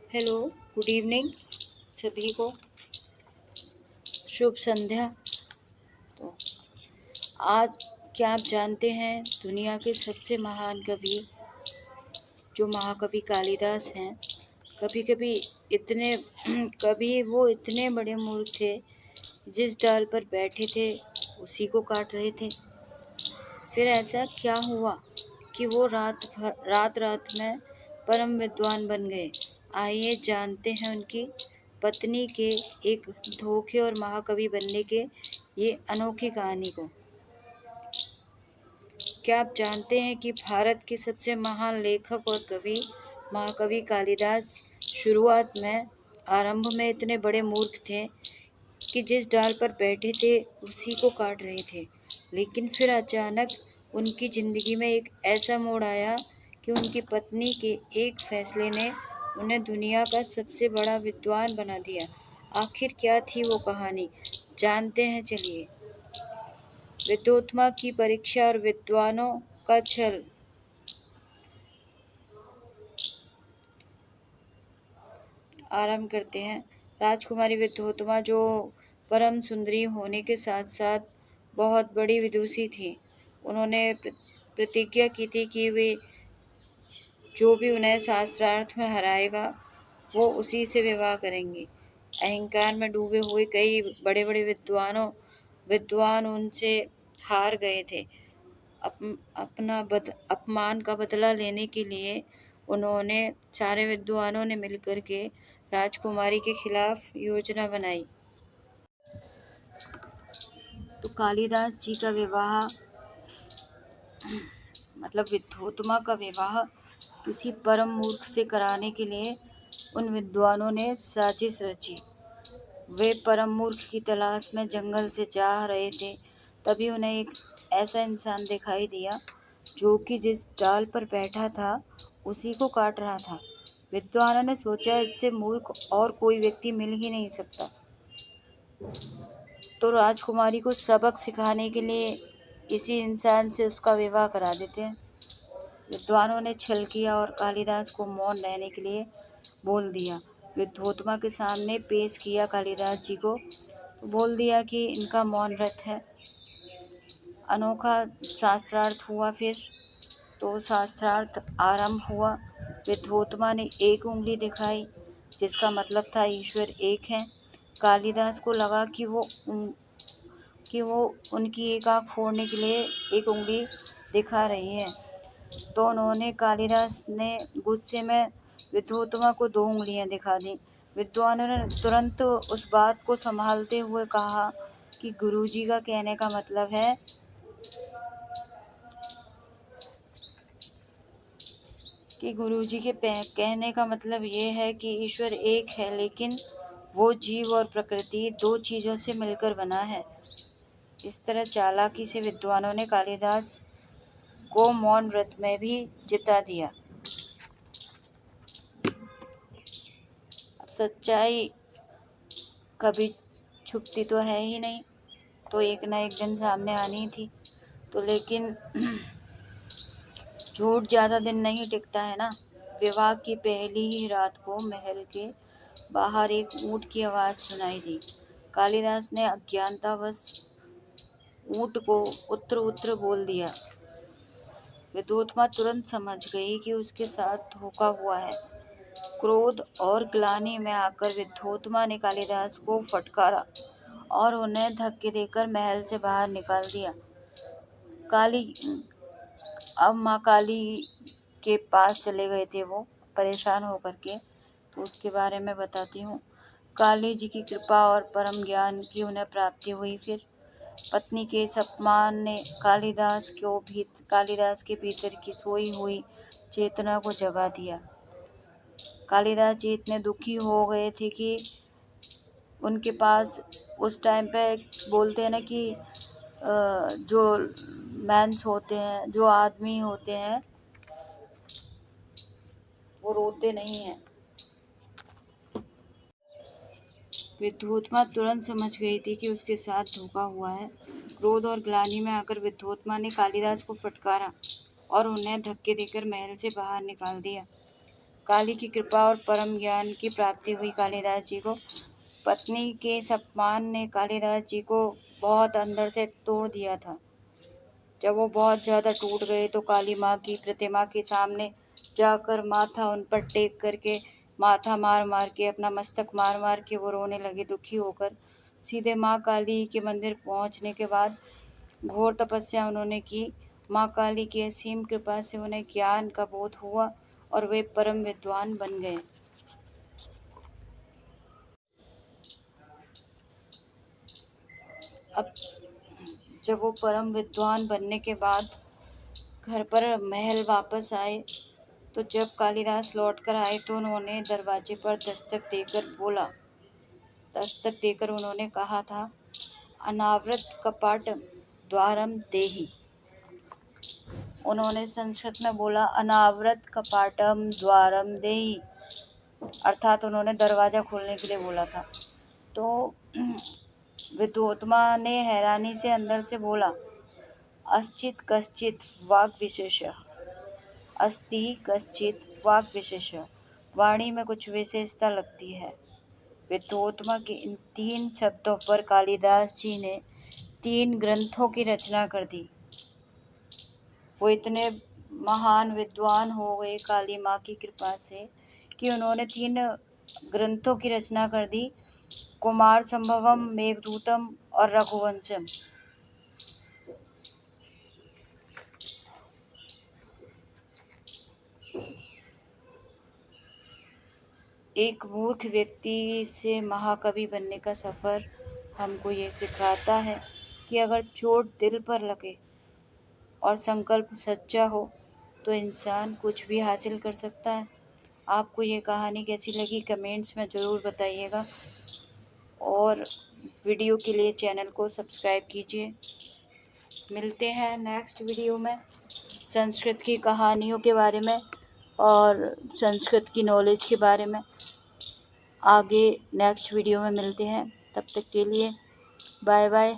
Hello, good evening सभी को। शुभ संध्या। तो आज क्या आप जानते हैं दुनिया के सबसे महान कवि जो महाकवि कालिदास हैं, कभी कभी इतने कभी वो इतने बड़े मूर्ख थे, जिस डाल पर बैठे थे उसी को काट रहे थे। फिर ऐसा क्या हुआ कि वो रात रात में परम विद्वान बन गए। आइए जानते हैं उनकी पत्नी के एक धोखे और महाकवि बनने के ये अनोखी कहानी को। क्या आप जानते हैं कि भारत के सबसे महान लेखक और कवि महाकवि कालिदास शुरुआत में आरंभ में इतने बड़े मूर्ख थे कि जिस डाल पर बैठे थे उसी को काट रहे थे। लेकिन फिर अचानक उनकी जिंदगी में एक ऐसा मोड़ आया कि उनकी पत्नी के एक फैसले ने उन्हें दुनिया का सबसे बड़ा विद्वान बना दिया। आखिर क्या थी वो कहानी, जानते हैं चलिए। विद्वोत्मा की परीक्षा और विद्वानों का छल। आरंभ करते हैं। राजकुमारी विद्वोत्मा जो परम सुंदरी होने के साथ साथ बहुत बड़ी विदुषी थी, उन्होंने प्रतिज्ञा की थी कि वे जो भी उन्हें शास्त्रार्थ में हराएगा वो उसी से विवाह करेंगी। अहंकार में डूबे हुए कई बड़े बड़े विद्वान उनसे हार गए थे। अपमान का बदला लेने के लिए उन्होंने सारे विद्वानों ने मिलकर के राजकुमारी के खिलाफ योजना बनाई। तो कालिदास जी का विवाह विद्वोत्मा का विवाह किसी परम मूर्ख से कराने के लिए उन विद्वानों ने साजिश रची। वे परम मूर्ख की तलाश में जंगल से जा रहे थे, तभी उन्हें एक ऐसा इंसान दिखाई दिया जो कि जिस डाल पर बैठा था उसी को काट रहा था। विद्वानों ने सोचा इससे मूर्ख और कोई व्यक्ति मिल ही नहीं सकता, तो राजकुमारी को सबक सिखाने के लिए इसी इंसान से उसका विवाह करा देते हैं। विद्वानों ने छल किया और कालिदास को मौन रहने के लिए बोल दिया। विद्वोत्मा के सामने पेश किया कालिदास जी को, तो बोल दिया कि इनका मौन व्रत है। अनोखा शास्त्रार्थ हुआ। फिर तो शास्त्रार्थ आरंभ हुआ। विद्वोत्मा ने एक उंगली दिखाई, जिसका मतलब था ईश्वर एक है। कालिदास को लगा कि वो उनकी एक आँख फोड़ने के लिए एक उंगली दिखा रही है, तो उन्होंने कालिदास ने गुस्से में विद्वोत्मा को दो उंगलियां दिखा दी। विद्वानों ने तुरंत उस बात को संभालते हुए कहा कि गुरुजी का कहने का मतलब है गुरुजी के कहने का मतलब ये है कि ईश्वर एक है, लेकिन वो जीव और प्रकृति दो चीजों से मिलकर बना है। इस तरह चालाकी से विद्वानों ने कालिदास को मौन व्रत में भी जिता दिया। अब सच्चाई कभी छुपती तो है ही नहीं, तो एक ना एक दिन सामने आनी थी। तो लेकिन झूठ ज्यादा दिन नहीं टिकता है ना। विवाह की पहली ही रात को महल के बाहर एक ऊंट की आवाज सुनाई दी। कालिदास ने अज्ञानतावश ऊंट को उत्र उत्र बोल दिया। विद्वोत्मा तुरंत समझ गई कि उसके साथ धोखा हुआ है। क्रोध और ग्लानि में आकर विद्वोत्मा ने कालिदास को फटकारा और उन्हें धक्के देकर महल से बाहर निकाल दिया। अब माँ काली के पास चले गए थे वो, परेशान होकर के। तो उसके बारे में बताती हूँ। काली जी की कृपा और परम ज्ञान की उन्हें प्राप्ति हुई। फिर पत्नी के इस अपमान ने कालिदास के भीतर की सोई हुई चेतना को जगा दिया। कालिदास जी इतने दुखी हो गए थे कि उनके पास उस टाइम पे बोलते हैं ना कि जो मैंस होते हैं, जो आदमी होते हैं, वो रोते नहीं हैं। विद्वोत्मा तुरंत समझ गई थी कि उसके साथ धोखा हुआ है। क्रोध और ग्लानि में आकर विद्वोत्मा ने कालिदास को फटकारा और उन्हें धक्के देकर महल से बाहर निकाल दिया। काली की कृपा और परम ज्ञान की प्राप्ति हुई कालिदास जी को। पत्नी के इस अपमान ने कालिदास जी को बहुत अंदर से तोड़ दिया था। जब वो बहुत ज़्यादा टूट गए तो काली माँ की प्रतिमा के सामने जाकर माथा उन पर टेक करके, माथा मार मार के, अपना मस्तक मार मार के वो रोने लगे दुखी होकर। सीधे माँ काली के मंदिर पहुँचने के बाद घोर तपस्या उन्होंने की। माँ काली की असीम कृपा से उन्हें ज्ञान का बोध हुआ और वे परम विद्वान बन गए। अब जब वो परम विद्वान बनने के बाद घर पर महल वापस आए, तो जब कालिदास लौट कर आए तो उन्होंने दरवाजे पर दस्तक देकर उन्होंने कहा था, अनावृत कपाट द्वारम देहि। उन्होंने संस्कृत में बोला, अनावृत कपाटम द्वारम देहि, अर्थात उन्होंने दरवाजा खोलने के लिए बोला था। तो विद्वोत्मा ने हैरानी से अंदर से बोला, अस्ति कश्चित् वाक् विशेष, वाणी में कुछ विशेषता लगती है। विद्वोत्मा के इन 3 शब्दों पर कालिदास जी ने 3 ग्रंथों की रचना कर दी। वो इतने महान विद्वान हो गए काली माँ की कृपा से कि उन्होंने 3 ग्रंथों की रचना कर दी, कुमार संभवम, मेघदूतम और रघुवंशम। एक मूर्ख व्यक्ति से महाकवि बनने का सफ़र हमको ये सिखाता है कि अगर चोट दिल पर लगे और संकल्प सच्चा हो तो इंसान कुछ भी हासिल कर सकता है। आपको ये कहानी कैसी लगी कमेंट्स में ज़रूर बताइएगा, और वीडियो के लिए चैनल को सब्सक्राइब कीजिए। मिलते हैं नेक्स्ट वीडियो में संस्कृत की कहानियों के बारे में और संस्कृत की नॉलेज के बारे में। आगे नेक्स्ट वीडियो में मिलते हैं, तब तक के लिए बाय बाय।